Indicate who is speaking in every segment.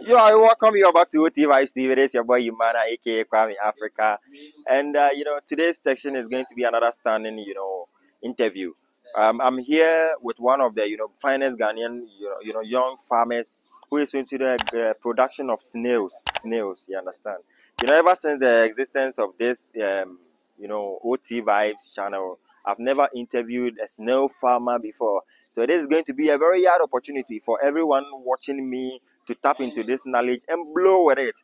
Speaker 1: Yo, I welcome you back to OT Vibes TV. It is your boy Yumana, aka Kwame Africa, and today's section is going to be another stunning interview. I'm here with one of the finest Ghanaian young farmers who is into the production of snails. Snails, you understand? Ever since the existence of this OT Vibes channel, I've never interviewed a snail farmer before. So this is going to be a very hard opportunity for everyone watching me to tap into this knowledge and blow with it.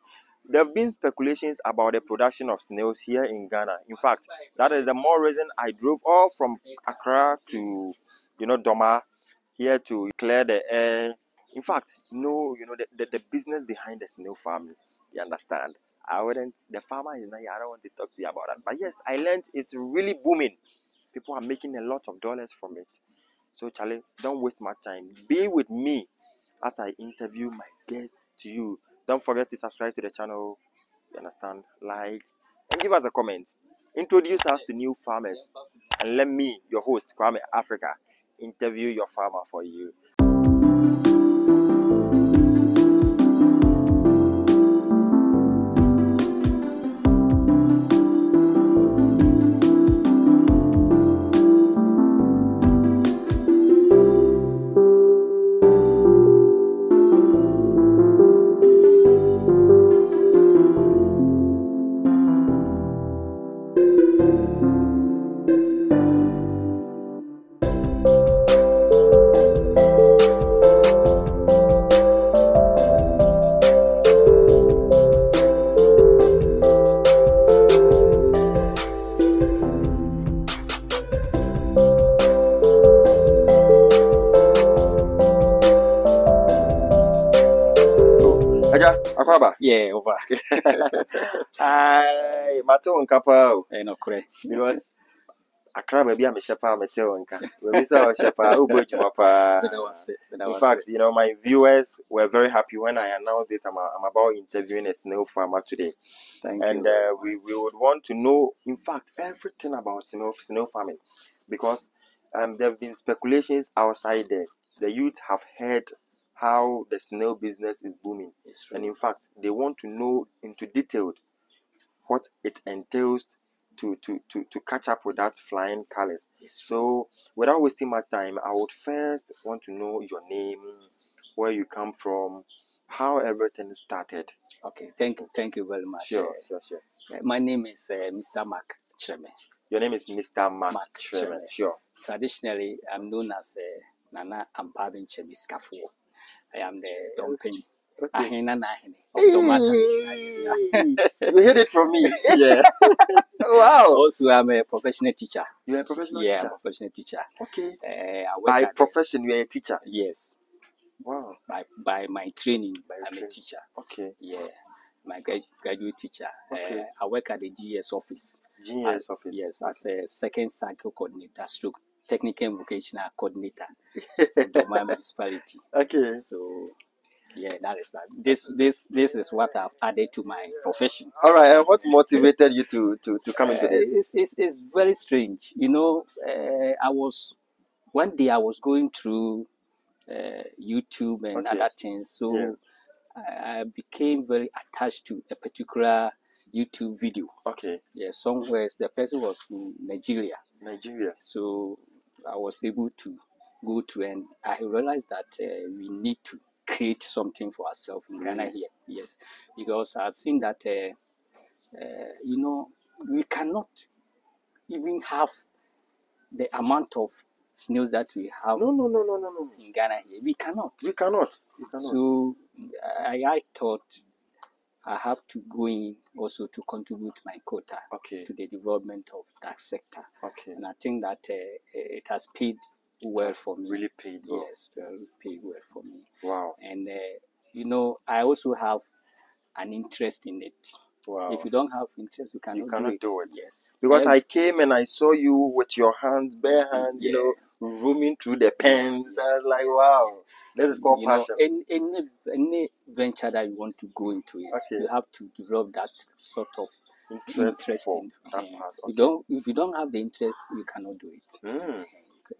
Speaker 1: There have been speculations about the production of snails here in Ghana. In fact, that is the more reason I drove all from Accra to, Dormaa here to clear the air. In fact, the business behind the snail farming. You understand? The farmer is not here. I don't want to talk to you about that. But yes, I learned it's really booming. People are making a lot of dollars from it. So, Charlie, don't waste my time. Be with me as I interview my guest to you. Don't forget to subscribe to the channel, you understand, like, and give us a comment. Introduce us to new farmers, and let me, your host, Kwame Africa, interview your farmer for you.
Speaker 2: Yeah, over.
Speaker 1: Hi, Mato Nkapa.
Speaker 2: No, correct.
Speaker 1: Because Accra maybe I'm a shepherd, maybe so shepherd, in fact, my viewers were very happy when I announced it. I'm about interviewing a snail farmer today.
Speaker 2: Thank you.
Speaker 1: And we would want to know, in fact, everything about snail farming, because there have been speculations outside there. The youth have heard how the snail business is booming, and in fact, they want to know into detail what it entails to catch up with that flying colors. So, without wasting my time, I would first want to know your name, where you come from, how everything started.
Speaker 2: Okay, thank you very much.
Speaker 1: Sure.
Speaker 2: My name is Mr. Mark Cheme.
Speaker 1: Your name is Mr. Mark Cheme. Sure.
Speaker 2: Traditionally, I'm known as Nana Ampabin Cheme Scafo. I am the dumping.
Speaker 1: Okay.
Speaker 2: Of Dormaa.
Speaker 1: You heard it from me.
Speaker 2: Yeah.
Speaker 1: Wow.
Speaker 2: Also, I'm a professional teacher.
Speaker 1: You're a professional teacher?
Speaker 2: Yeah, I'm a professional teacher.
Speaker 1: Okay.
Speaker 2: By
Speaker 1: profession, you're a teacher?
Speaker 2: Yes.
Speaker 1: Wow.
Speaker 2: By my training, I'm a teacher.
Speaker 1: Okay.
Speaker 2: Yeah. My graduate teacher.
Speaker 1: Okay.
Speaker 2: I work at the GS office.
Speaker 1: GS office?
Speaker 2: Yes, as a second cycle coordinator, stroke technical and vocational coordinator of Dormaa municipality.
Speaker 1: Okay.
Speaker 2: So, yeah, that is that. This is what I've added to my profession.
Speaker 1: All right, and what motivated you to come into this?
Speaker 2: It's very strange. One day I was going through YouTube and other things, so yeah. I became very attached to a particular YouTube video.
Speaker 1: Okay.
Speaker 2: Yeah, somewhere the person was in Nigeria. So I was able to go to, and I realized that we need to create something for ourselves in Ghana here. Yes, because I've seen that we cannot even have the amount of snails that we have.
Speaker 1: No.
Speaker 2: In Ghana here, we cannot. So I thought I have to go in also to contribute my quota to the development of that sector.
Speaker 1: Okay.
Speaker 2: And I think that it has paid well for me.
Speaker 1: Really paid well.
Speaker 2: Yes, really paid well for me.
Speaker 1: Wow.
Speaker 2: And I also have an interest in it.
Speaker 1: Wow.
Speaker 2: If you don't have interest, you cannot do it. Yes.
Speaker 1: Because I came and I saw you with your hands, bare hands, roaming through the pens. I was like, wow, this is called passion.
Speaker 2: Any venture that you want to go into it, you have to develop that sort of interest in that part. If you don't have the interest, you cannot do it. You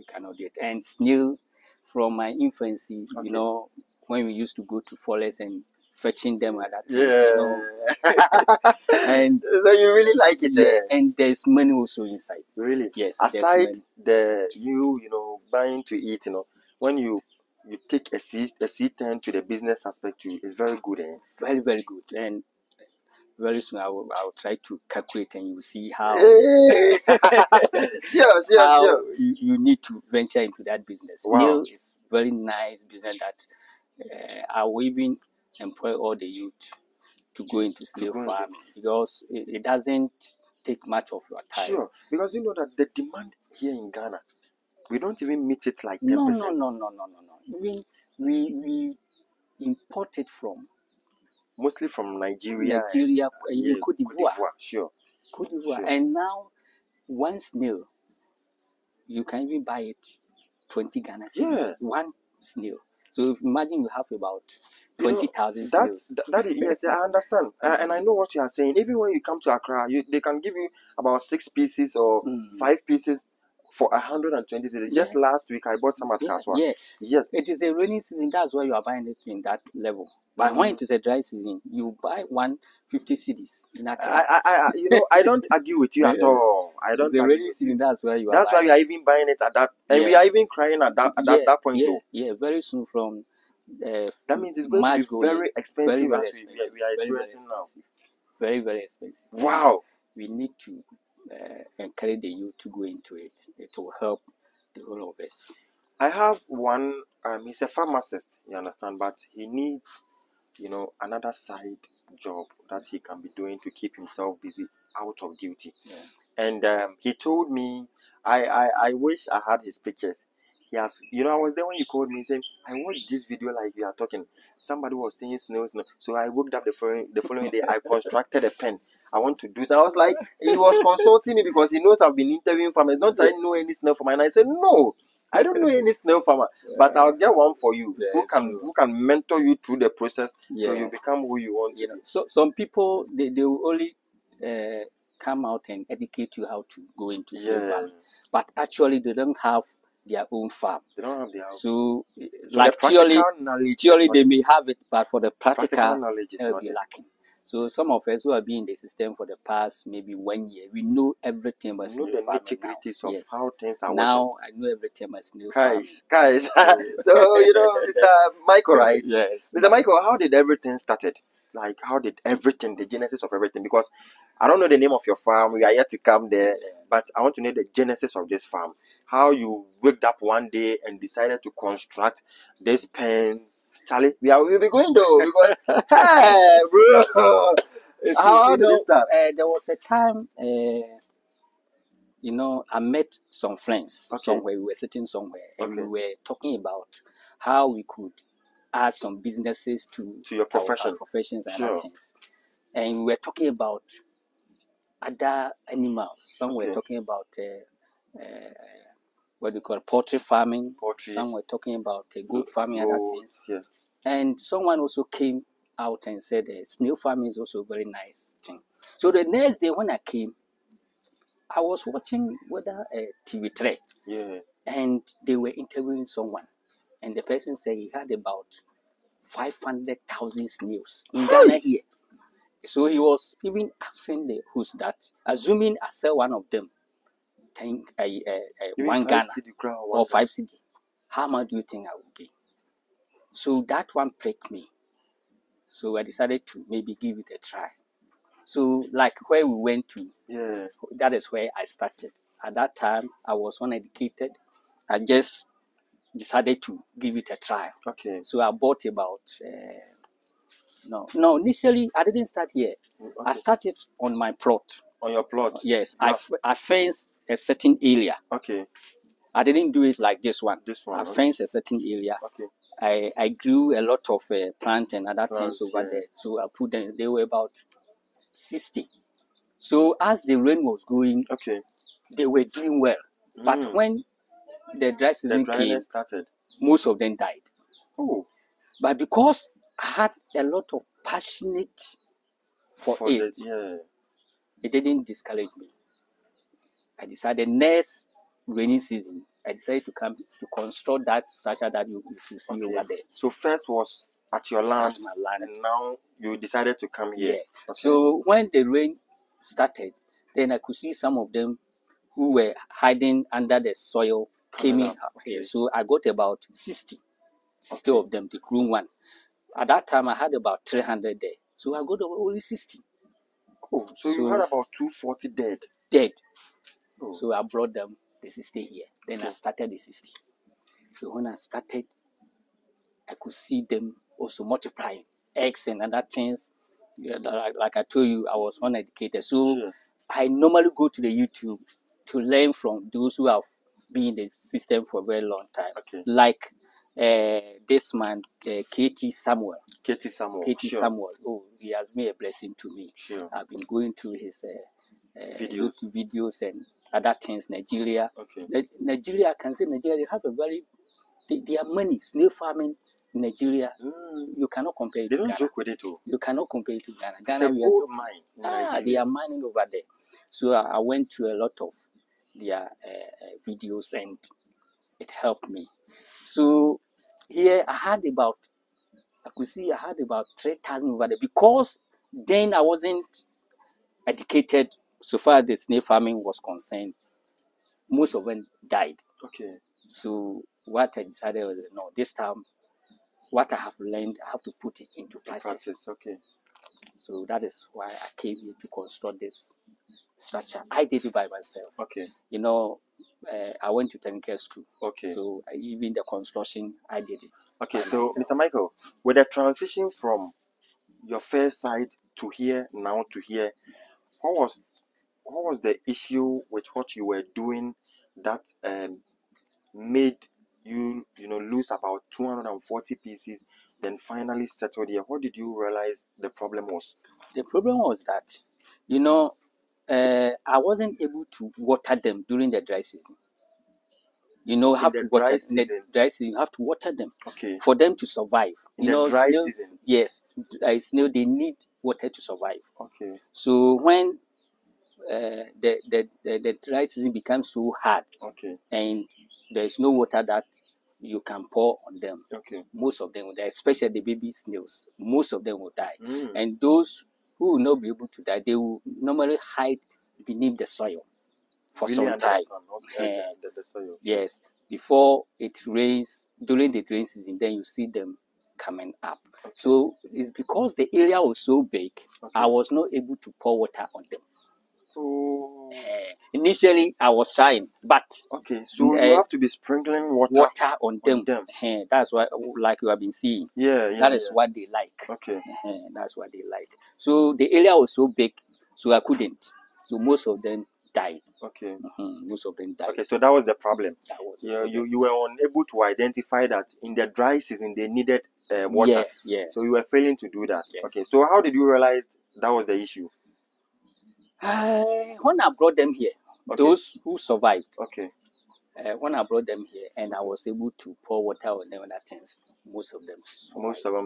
Speaker 2: cannot do it. And snail, from my infancy, when we used to go to forest and fetching them at that time, you know. And
Speaker 1: so you really like it,
Speaker 2: yeah, and there's money also inside.
Speaker 1: Really?
Speaker 2: Yes.
Speaker 1: Aside you know, buying to eat, you know, when you take a seat turn to the business aspect too, it's very good, eh?
Speaker 2: Very, very good. And very soon I will try to calculate, and you will see how
Speaker 1: sure.
Speaker 2: You need to venture into that business.
Speaker 1: Wow.
Speaker 2: Snail is very nice business that I will even employ all the youth to go into snail farming, because it doesn't take much of your time.
Speaker 1: Sure, because you know that the demand here in Ghana, we don't even meet it like 10%.
Speaker 2: No. Even we import it from
Speaker 1: mostly from Nigeria,
Speaker 2: even Cote d'Ivoire.
Speaker 1: Sure.
Speaker 2: Cote d'Ivoire. And now one snail, you can even buy it 20 Ghana cedis. One snail. So if imagine you have about 20,000 snails.
Speaker 1: Yes, I understand. And I know what you are saying. Even when you come to Accra, they can give you about 6 pieces or 5 pieces for 120 cedis. Just last week, I bought some at Kaswa. Yes.
Speaker 2: It is a rainy season. That's why you are buying it in that level. But when it is a dry season, you buy 150 cedis in Accra.
Speaker 1: You know, I don't argue with you at all. I don't.
Speaker 2: It's a rainy season. That's why you are.
Speaker 1: That's why we are even buying it at that, and we are even crying at that point too.
Speaker 2: Yeah, very soon from.
Speaker 1: That means it's going to be very expensive,
Speaker 2: very
Speaker 1: as we are experiencing now.
Speaker 2: Very, very expensive.
Speaker 1: Wow.
Speaker 2: We need to encourage the youth to go into it. It will help the whole of us.
Speaker 1: I have one. He's a pharmacist, you understand, but he needs, you know, another side job that he can be doing to keep himself busy out of duty. And he told me, I wish I had his pictures. He has, you know, I was there when you called me saying, I watched this video like we are talking. Somebody was saying snails. So I woke up the following day. I constructed a pen. I want to do so. I was like, he was consulting me because he knows I've been interviewing farmers. Not that I know any snail farmer. And I said, no, I don't know any snail farmer, but I'll get one for you who can mentor you through the process till you become who you want.
Speaker 2: You know, so some people they will only come out and educate you how to go into snail farming, but actually they don't have their own farm.
Speaker 1: They don't have their own.
Speaker 2: So like theory they may have it, but for the practical knowledge it will be lacking. So some of us who have been in the system for the past maybe 1 year, we know everything about snail farming now.
Speaker 1: How things are
Speaker 2: now working. I know everything about snail farming.
Speaker 1: Guys. So you know, Mr. Michael, right?
Speaker 2: Yes.
Speaker 1: Mr. Michael, how did everything started? Like, how did everything, the genesis of everything? Because I don't know the name of your farm. We are yet to come there, but I want to know the genesis of this farm. How you waked up one day and decided to construct these pens. Charlie, we'll be going though. Because, hey, bro. How did it start?
Speaker 2: There was a time, you know, I met some friends somewhere. We were sitting somewhere, and we were talking about how we could add some businesses to
Speaker 1: your profession.
Speaker 2: Our professions and other things. And we were talking about other animals. Some were talking about what we call poultry farming. Some were talking about goat farming and other things. And someone also came out and said snail farming is also a very nice thing. So the next day when I came, I was watching whether TV3, and they were interviewing someone, and the person said he had about 500,000 snails in Ghana here. So he was even asking the host that, assuming I sell one of them, 1 Ghana or 5 cedi, how much do you think I will gain? So that one pricked me. So I decided to maybe give it a try. So like where we went to, that is where I started. At that time, I was uneducated. I just decided to give it a try. So I bought about, initially I didn't start here. I started on my plot.
Speaker 1: On your plot?
Speaker 2: Yes, I fenced a certain area. I didn't do it like this one. I fenced a certain area. I grew a lot of plant and other things over there. So I put them, they were about 60. So as the rain was going, they were doing well. But when the dry season came, most of them died. But because I had a lot of passionate for it, it didn't discourage me. I decided next rainy season, I decided to come to construct that structure that you see over there.
Speaker 1: So first was at your land,
Speaker 2: at my land.
Speaker 1: and now you decided to come here.
Speaker 2: Yeah.
Speaker 1: Okay.
Speaker 2: So when the rain started, then I could see some of them who were hiding under the soil came in here. So I got about 60 of them, the grown one. At that time, I had about 300 there. So I got only 60.
Speaker 1: Oh, so you had about 240 dead?
Speaker 2: Dead. Oh. So I brought them, the 60 here. Then I started the 60. So when I started, I could see them also multiplying. Eggs and other things. Yeah, like I told you, I was uneducated. So I normally go to the YouTube to learn from those who have been in the system for a very long time. Like this man, KT Samuel.
Speaker 1: KT Samuel.
Speaker 2: Samuel. Oh, he has been a blessing to me. I've been going through his videos and other things. Nigeria. Nigeria, I can say Nigeria, they have a very, they are money. Snail farming in Nigeria, you cannot compare it to Ghana. They don't joke with it too. You cannot compare it to Ghana. Ghana, we are gold mine. They are mining over there. So I went to a lot of their videos and it helped me. So here I had about 3,000 over there because then I wasn't educated so far as the snail farming was concerned. Most of them died. So what I decided was, no, this time what I have learned, I have to put it into practice. So that is why I came here to construct this structure. I did it by myself. You know, I went to technical school. So even the construction, I did it.
Speaker 1: So myself. Mr. Michael, with the transition from your first site to here, now to here, what was the issue with what you were doing that made you lose about 240 pieces, then finally settled here? What did you realize the problem was?
Speaker 2: The problem was that, I wasn't able to water them during the dry season. Have to water in the dry season. You have to water them for them to survive.
Speaker 1: In the dry
Speaker 2: snails,
Speaker 1: season.
Speaker 2: Yes, snail, they need water to survive. So when the dry season becomes so hard, and there is no water that you can pour on them, most of them will die, especially the baby snails. Most of them will die. And those who will not be able to die, they will normally hide beneath the soil for some time.
Speaker 1: The soil.
Speaker 2: Yes, before it rains, during the rain season, then you see them coming up. So it's because the area was so big, I was not able to pour water on them. Initially, I was trying, but
Speaker 1: so you have to be sprinkling water
Speaker 2: on them. That's what, like you have been seeing. That is what they like. That's what they like. So the area was so big, so I couldn't. So most of them died. Most of them died.
Speaker 1: So that was the problem.
Speaker 2: That was
Speaker 1: you were unable to identify that in the dry season they needed water. So you were failing to do that.
Speaker 2: Yes.
Speaker 1: So how did you realize that was the issue?
Speaker 2: When I brought them here, those who survived. When I brought them here and I was able to pour water on them and that things, most of them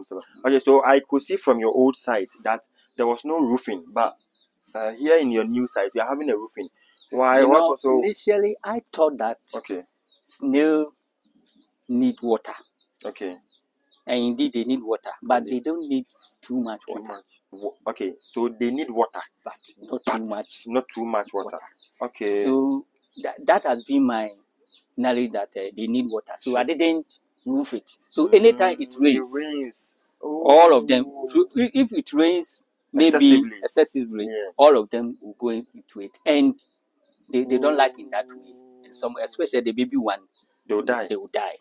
Speaker 2: survived.
Speaker 1: So I could see from your old site that there was no roofing, but here in your new site, you are having a roofing. Why?
Speaker 2: Initially, I thought that snail need water. And indeed, they need water, but they don't need too much water.
Speaker 1: So they need water,
Speaker 2: but not too much
Speaker 1: water.
Speaker 2: So that has been my knowledge that they need water. So I didn't roof it. So anytime it rains, all of them, if it rains maybe excessively, all of them will go into it. And they don't like in that way. And some, especially the baby one, they will die.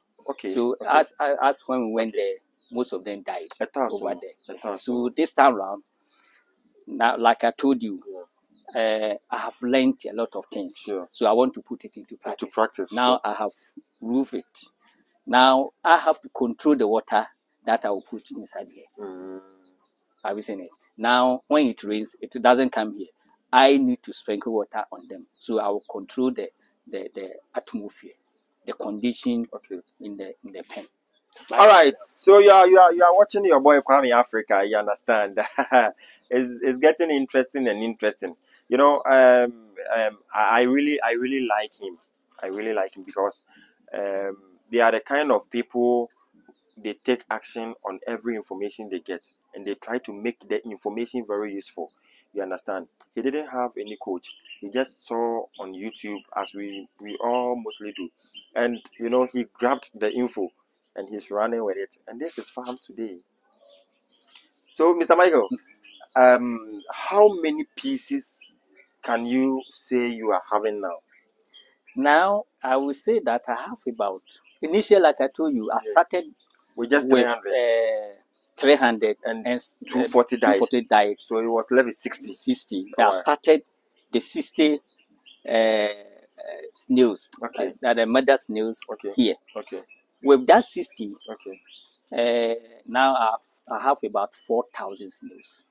Speaker 2: So as when we went there, most of them died over there. So this time around, now, like I told you, I have learned a lot of things. So I want to put it into practice. Now I have roofed it. Now I have to control the water that I will put inside here. Have you seen it? Now when it rains, it doesn't come here. I need to sprinkle water on them. So I will control the atmosphere, the condition in the pen.
Speaker 1: All right, so you are watching your boy Kwame Africa. You understand? It's getting interesting. I really like him. I really like him because they are the kind of people they take action on every information they get, and they try to make the information very useful. You understand? He didn't have any coach. He just saw on YouTube, as we all mostly do, and he grabbed the info and he's running with it. And this is farm today. So, Mr. Michael, how many pieces can you say you are having now?
Speaker 2: Now, I will say that I have about, initially, like I told you, I started
Speaker 1: with just
Speaker 2: 300
Speaker 1: and
Speaker 2: 240 died.
Speaker 1: So it was level 60.
Speaker 2: 60. I started the 60 snails, the mother snails here. With that 60, now I have about 4,000 snails.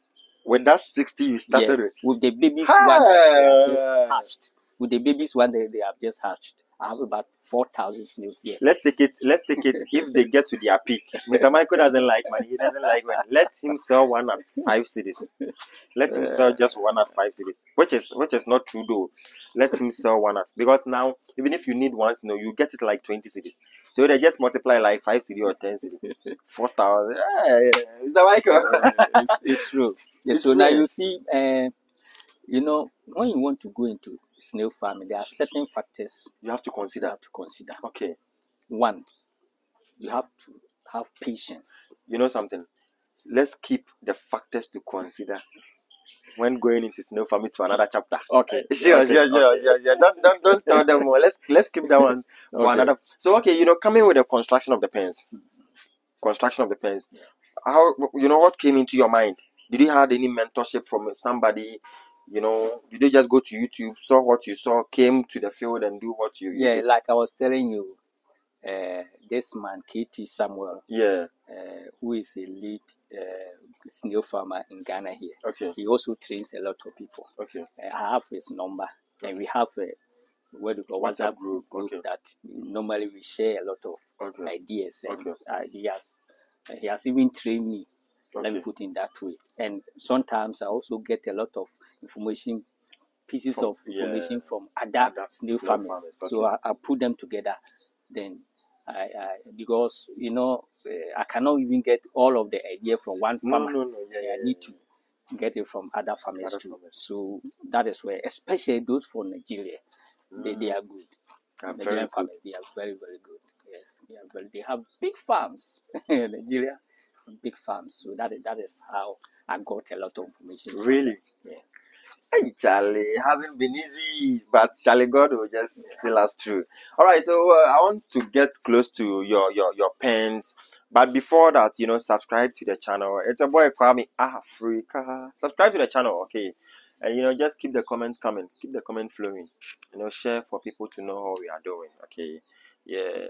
Speaker 1: With that 60 you started
Speaker 2: with the babies one that they have just hatched. With the babies one that they have just hatched, I have about 4,000 snails here.
Speaker 1: Let's take it if they get to their peak. Mr. Michael doesn't like money. He doesn't like money. Let him sell one at 5 cedis. Let him sell just one at 5 cedis, which is not true though. Let him sell one at, because now even if you need one snail, you get it like 20 cedis. So they just multiply like 5 cedi or 10 cedi. 4,000. Mr. Michael.
Speaker 2: It's true. So now you see, when you want to go into snail farming, there are certain factors
Speaker 1: you have to consider. Okay.
Speaker 2: One, you have to have patience.
Speaker 1: You know something? Let's keep the factors to consider when going into snail farming to another chapter.
Speaker 2: Okay.
Speaker 1: Sure. Don't tell them more. Let's keep that one for another. So coming with the construction of the pens. How what came into your mind? Did you have any mentorship from somebody? Did you just go to YouTube, saw what you saw, came to the field and do what you did?
Speaker 2: Like I was telling you, this man KT Samuel, who is a lead snail farmer in Ghana here.
Speaker 1: Okay.
Speaker 2: He also trains a lot of people.
Speaker 1: Okay.
Speaker 2: I have his number, and we have a WhatsApp group that normally we share a lot of ideas. And he has even trained me. Let me put it that way. And sometimes I also get a lot of information, pieces of information from other snail farmers. So I put them together. Then because I cannot even get all of the idea from one farmer. I need to get it from other farmers too. So that is where, especially those from Nigeria, they are good. Nigerian farmers, they are very, very good. Yes, they have big farms. Nigeria, big farms. So that is how I got a lot of information.
Speaker 1: Really?
Speaker 2: Yeah.
Speaker 1: Hey, Charlie, it hasn't been easy, but Charlie God will just see us through. All right, so I want to get close to your pens, but before that, subscribe to the channel. It's a boy Kwame Africa. Subscribe to the channel, okay? And just keep the comments coming, keep the comment flowing. Share for people to know how we are doing, okay? Yeah.